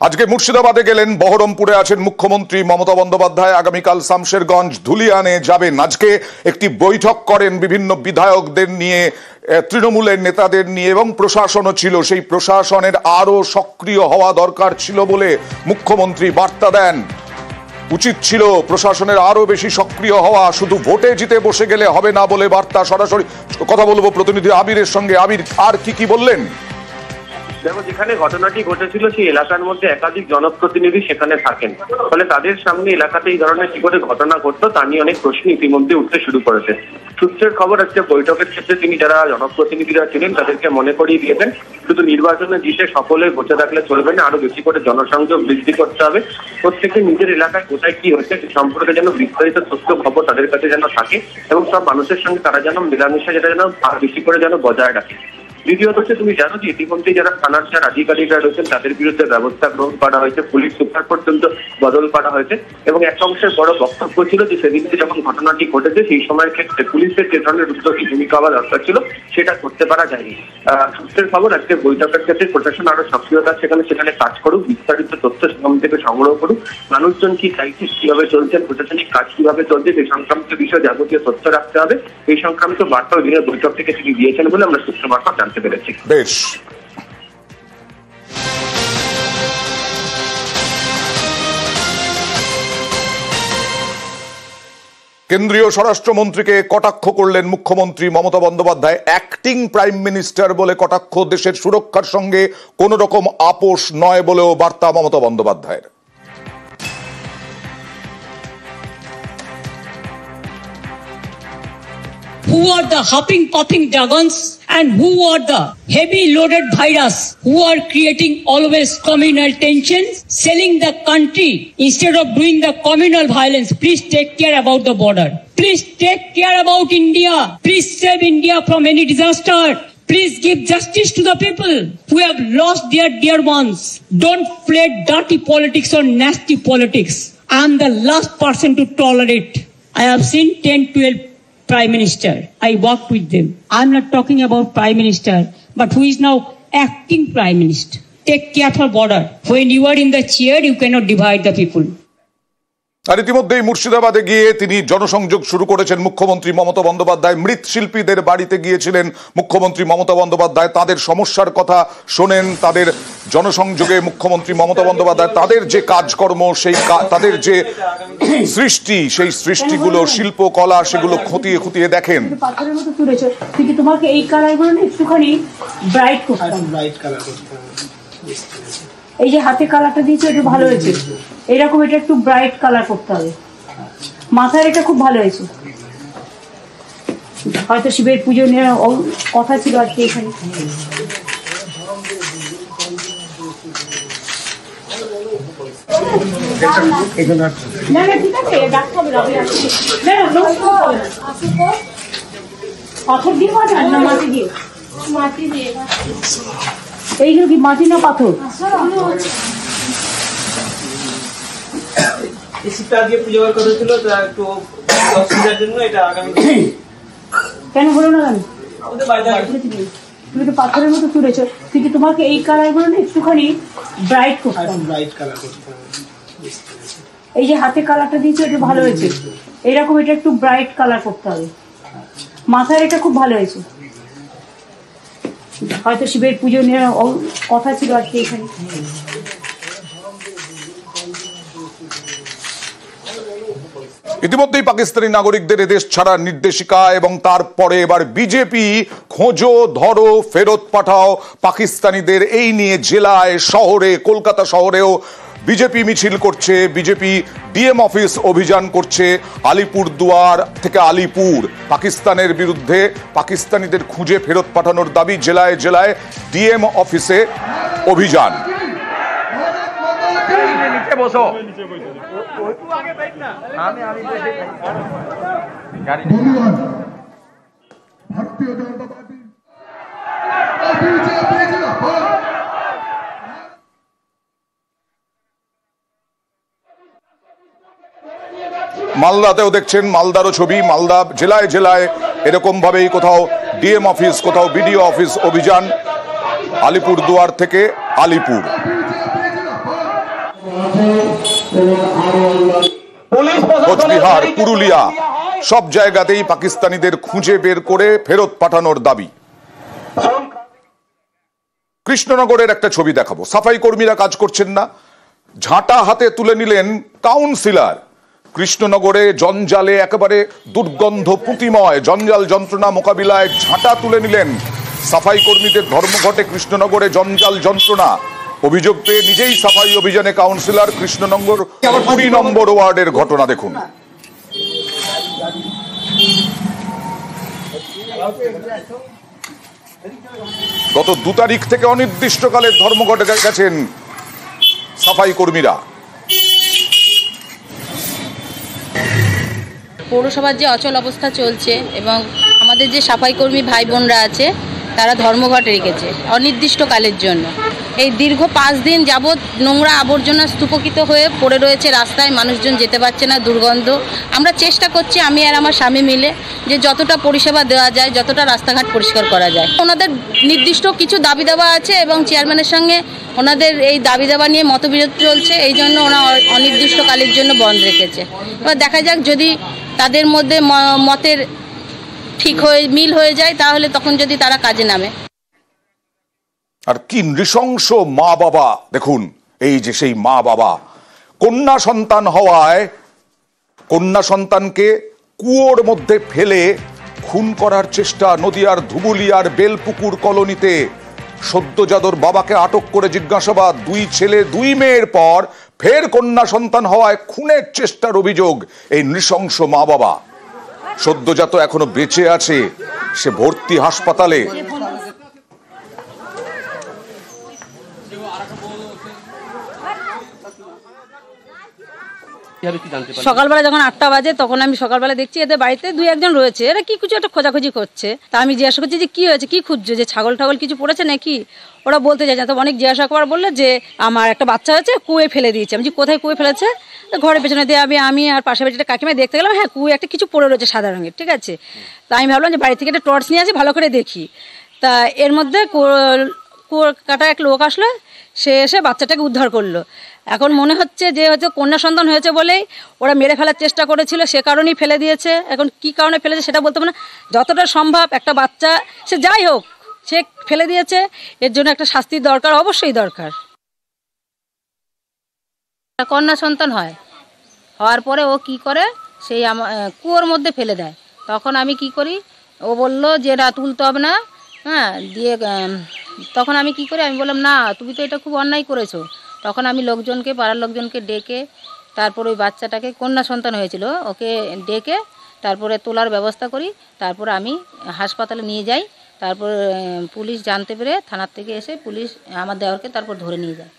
আজকে মুর্শিদাবাদে গেলেন, বহরমপুরে আছেন মুখ্যমন্ত্রী মমতা বন্দ্যোপাধ্যায়। আগামীকাল শামশেরগঞ্জ ধুলিয়ানে যাবেন। আজকে একটি বৈঠক করেন বিভিন্ন বিধায়কদের নিয়ে, তৃণমূলের নেতাদের নিয়ে, এবং প্রশাসনও ছিল। সেই প্রশাসনের আরো সক্রিয় হওয়া দরকার ছিল বলে মুখ্যমন্ত্রী বার্তা দেন। উচিত ছিল প্রশাসনের আরো বেশি সক্রিয় হওয়া, শুধু ভোটে জিতে বসে গেলে হবে না বলে বার্তা। সরাসরি কথা বলবো প্রতিনিধি আবিরের সঙ্গে। আবির, আর কি বললেন? দেখো, যেখানে ঘটনাটি ঘটেছিল সেই এলাকার মধ্যে একাধিক জনপ্রতিনিধি সেখানে থাকেন, ফলে তাদের সামনে এলাকাতে এই ধরনের কি করে ঘটনা ঘটতো তা নিয়ে অনেক প্রশ্ন ইতিমধ্যে উঠতে শুরু করেছে। সূত্রের খবর, আজকে বৈঠকের ক্ষেত্রে তিনি যারা জনপ্রতিনিধিরা ছিলেন তাদেরকে মনে করিয়ে দিয়েছেন শুধু নির্বাচনে জিতে সকলে বসে থাকলে চলবে না, আরো বেশি করে জনসংযোগ বৃদ্ধি করতে হবে। প্রত্যেকে নিজের এলাকায় কোথায় কি হচ্ছে সে সম্পর্কে যেন বিস্তারিত তথ্য খবর তাদের কাছে যেন থাকে, এবং সব মানুষের সঙ্গে তারা যেন মেলামেশা যেটা যেন আর বেশি করে যেন বজায় রাখে। দ্বিতীয়ত হচ্ছে, তুমি জানো যে ইতিমধ্যে যারা থানার যারা আধিকারিকরা রয়েছেন তাদের বিরুদ্ধে ব্যবস্থা গ্রহণ করা হয়েছে, পুলিশ সুপার পর্যন্ত বদল করা হয়েছে। এবং এক অংশের বড় বক্তব্য ছিল যে সেদিনকে যখন ঘটনাটি ঘটেছে সেই সময়ের ক্ষেত্রে পুলিশের যে ধরনের উদ্যোগী ভূমিকা হওয়া দরকার ছিল সেটা করতে পারা যায়নি। সূত্রের খবর, আজকে বৈঠকের ক্ষেত্রে প্রশাসন আরো সক্রিয়তা সেখানে কাজ করুক, বিস্তারিত তথ্য সেখান থেকে সংগ্রহ করুক, মানুষজন কি চাইছে, কিভাবে চলছেন, প্রশাসনিক কাজ কিভাবে চলছে সেই সংক্রান্ত বিষয়ে যাবতীয় তথ্য রাখতে হবে। এই সংক্রান্ত বার্তাও দিনের বৈঠক থেকে তিনি দিয়েছেন বলে আমরা সূত্র মারফত জানতে পেরেছি। বেশ। কেন্দ্রীয় স্বরাষ্ট্রমন্ত্রীকে কটাক্ষ করলেন মুখ্যমন্ত্রী Mamata Bandyopadhyay. Acting prime minister বলে কটাক্ষ। দেশের সুরক্ষার সঙ্গে কোন রকম আপোষ নয় বলেও বার্তা মমতা বন্দ্যোপাধ্যায়ের। Who are the hopping, popping dragons, and who are the heavy loaded virus who are creating always communal tensions, selling the country instead of doing the communal violence. Please take care about the border. Please take care about India. Please save India from any disaster. Please give justice to the people who have lost their dear ones. Don't play dirty politics or nasty politics. I am the last person to tolerate. I have seen 10-12 Prime Minister. I worked with them. I'm not talking about Prime Minister, but who is now acting Prime Minister. Take care for border. When you are in the chair, you cannot divide the people. আর ইতিমধ্যেই মুর্শিদাবাদে গিয়ে তিনি জনসংযোগ শুরু করেছেন মুখ্যমন্ত্রী মমতা বন্দ্যোপাধ্যায়। মৃৎশিল্পীদের বাড়িতে গিয়েছিলেন মুখ্যমন্ত্রী মমতা বন্দ্যোপাধ্যায়। তাদের সমস্যার কথা শোনেন। তাদের জনসংযোগে মুখ্যমন্ত্রী মমতা বন্দ্যোপাধ্যায় তাদের যে কাজকর্ম, সেই তাদের যে সৃষ্টি, সেই সৃষ্টিগুলো, শিল্পকলা, সেগুলো খতিয়ে খতিয়ে দেখেন। পাথরের মতো তুলেছো, কিন্তু তোমাকে এই কালারগুলো না একটুখানি ব্রাইট করতে হবে। ব্রাইট কালার করতে হবে। এই যে হাতে কালারটা দিয়েছো একটু ভালো হয়েছে, এরকম এটা একটু ব্রাইট কালার করতে হবে। মাথার এটা খুব ভালো হয়েছে। হয়তো শিবের পুজো নিয়ে কথা ছিল আজকে এখানে। না না ঠিক আছে, ডাকতে হবে না। পাথর দিয়ে হয় না, মাটি দিয়ে। মাটি দিয়ে এইগুলো কি মাটি না পাথর? কেন হলো না? তুমি তো পাথরের মতো তুলেছো, কিন্তু তোমাকে এই কালারগুলো না একটুখানি ব্রাইট করতে হবে। ব্রাইট কালার করতে হবে। এই যে হাতে কালারটা দিয়েছো একটু ভালো হয়েছে, এরকম এটা একটু ব্রাইট কালার করতে হবে। মাথার এটা খুব ভালো হয়েছে। হয়তো শিবের পুজো নিয়ে কথা ছিল আজকে এখানে। ইতিমধ্যেই পাকিস্তানি নাগরিকদের এদেশ ছাড়ার নির্দেশিকা, এবং তারপরে এবার বিজেপি খোঁজো, ধরো, ফেরত পাঠাও পাকিস্তানিদের। এই নিয়ে জেলায়, শহরে, কলকাতা শহরেও বিজেপি মিছিল করছে। বিজেপি ডিএম অফিস অভিযান করছে। আলিপুরদুয়ার থেকে আলিপুর পাকিস্তানের বিরুদ্ধে পাকিস্তানিদের খুঁজে ফেরত পাঠানোর দাবি। জেলায় জেলায় ডিএম অফিসে অভিযান। মালদাতেও দেখছেন, মালদারও ছবি। মালদা জেলায় জেলায় এরকম ভাবেই কোথাও ডিএম অফিস, কোথাও বিডিও অফিস অভিযান। আলিপুরদুয়ার থেকে আলিপুর। কোচবিহার, পুরুলিয়া সব জায়গাতেই পাকিস্তানিদের খুঁজে বের করে ফেরত পাঠানোর দাবি। কৃষ্ণনগরের একটা ছবি দেখাবো। সাফাই কর্মীরা কাজ করছেন না, ঝাঁটা হাতে তুলে নিলেন কাউন্সিলর। কৃষ্ণনগরে জঞ্জালে একেবারে দুর্গন্ধ পুঁতিময় জঞ্জাল যন্ত্রণা মোকাবিলায় ঝাঁটা তুলে নিলেন সাফাই কর্মীদের ধর্মঘটে কৃষ্ণনগরে জঞ্জাল যন্ত্রণা। অভিযোগ পেয়ে নিজেই সাফাই অভিযানে কাউন্সিলর। কৃষ্ণনগর 20 নম্বর ওয়ার্ডের ঘটনা দেখুন। গত 2 তারিখ থেকে অনির্দিষ্টকালের ধর্মঘটে গেছেন সাফাই কর্মীরা। পৌরসভার যে অচল অবস্থা চলছে এবং আমাদের যে সাফাই কর্মী ভাই বোনরা আছে তারা ধর্মঘট রেখেছে অনির্দিষ্টকালের জন্য। এই দীর্ঘ 5 দিন যাবৎ নোংরা আবর্জনা স্তূপকৃত হয়ে পড়ে রয়েছে রাস্তায়, মানুষজন যেতে পারছে না, দুর্গন্ধ। আমরা চেষ্টা করছি, আমি আর আমার স্বামী মিলে, যে যতটা পরিষেবা দেওয়া যায়, যতটা রাস্তাঘাট পরিষ্কার করা যায়। ওনাদের নির্দিষ্ট কিছু দাবি দাবা আছে এবং চেয়ারম্যানের সঙ্গে ওনাদের এই দাবি দাবা নিয়ে মতবিরোধ চলছে, এই জন্য ওরা অনির্দিষ্টকালের জন্য বন্ধ রেখেছে। এবার দেখা যাক, যদি তাদের মধ্যে মতের ঠিক হয়ে মিল হয়ে যায় তাহলে তখন যদি তারা কাজে নামে। আর কি নৃশংস মা বাবা দেখুন, এই যে সেই মা বাবা কন্যা সন্তান হওয়ায় কন্যা সন্তানকে কুয়োর মধ্যে ফেলে খুন করার চেষ্টা। নদিয়ার ধুবুলিয়ার বেলপুকুর কলোনিতে সদ্যজাতর বাবাকে আটক করে জিজ্ঞাসাবাদ। 2 ছেলে 2 মেয়ের পর ফের কন্যা সন্তান হওয়ায় খুনের চেষ্টার অভিযোগ। এই নৃশংস মা বাবা, সদ্যজাত এখনো বেঁচে আছে, সে ভর্তি হাসপাতালে। সকালবেলা যখন 8টা বাজে তখন আমি সকালবেলা দেখছি এদের বাড়িতে 2-1 রয়েছে, এরা কি কিছু একটা খোঁজাখুঁজি করছে। তা আমি জিজ্ঞাসা করছি যে কি হয়েছে, কি খুঁজছো, যে ছাগল ঠাগল কিছু পড়েছে নাকি। ওরা বলতে চাইছে, তো অনেক জিজ্ঞাসা করার বললে যে আমার একটা বাচ্চা হয়েছে, কুয়ে ফেলে দিয়েছে। আমি যে কোথায় কুয়ে ফেলেছে, ঘরের পেছনে দিয়ে আমি আর পাশে বাড়িতে কাকিমা দেখতে গেলাম, হ্যাঁ কুয়ে একটা কিছু পড়ে রয়েছে সাদা রঙের, ঠিক আছে। তা আমি ভাবলাম যে বাড়ি থেকে একটা টর্চ নিয়ে আসি, ভালো করে দেখি। তা এর মধ্যে কুয়োর কাটা এক লোক আসলো, সে এসে বাচ্চাটাকে উদ্ধার করলো। এখন মনে হচ্ছে যে হয়তো কন্যা সন্তান হয়েছে বলেই ওরা মেরে ফেলার চেষ্টা করেছিল, সে কারণেই ফেলে দিয়েছে। এখন কি কারণে ফেলেছে সেটা বলতে পারে না। যতটা সম্ভব একটা বাচ্চা, সে যাই হোক, সে ফেলে দিয়েছে, এর জন্য একটা শাস্তির দরকার, অবশ্যই দরকার। কন্যা সন্তান হওয়ার পরে ও কি করে, সেই কুয়োর মধ্যে ফেলে দেয়। তখন আমি কি করি, ও বলল যে এটা তুলতে হবে না, হ্যাঁ, দিয়ে তখন আমি কি করি, আমি বললাম না তুমি তো এটা খুব অন্যায় করেছো। তখন আমি লোকজনকে, পাড়ার লোকজনকে ডেকে তারপর ওই বাচ্চাটাকে, কন্যা সন্তান হয়েছিল, ওকে ডেকে তারপরে তোলার ব্যবস্থা করি। তারপর আমি হাসপাতালে নিয়ে যাই। তারপর পুলিশ জানতে পেরে থানার থেকে এসে পুলিশ আমার দেওরকে তারপর ধরে নিয়ে যায়।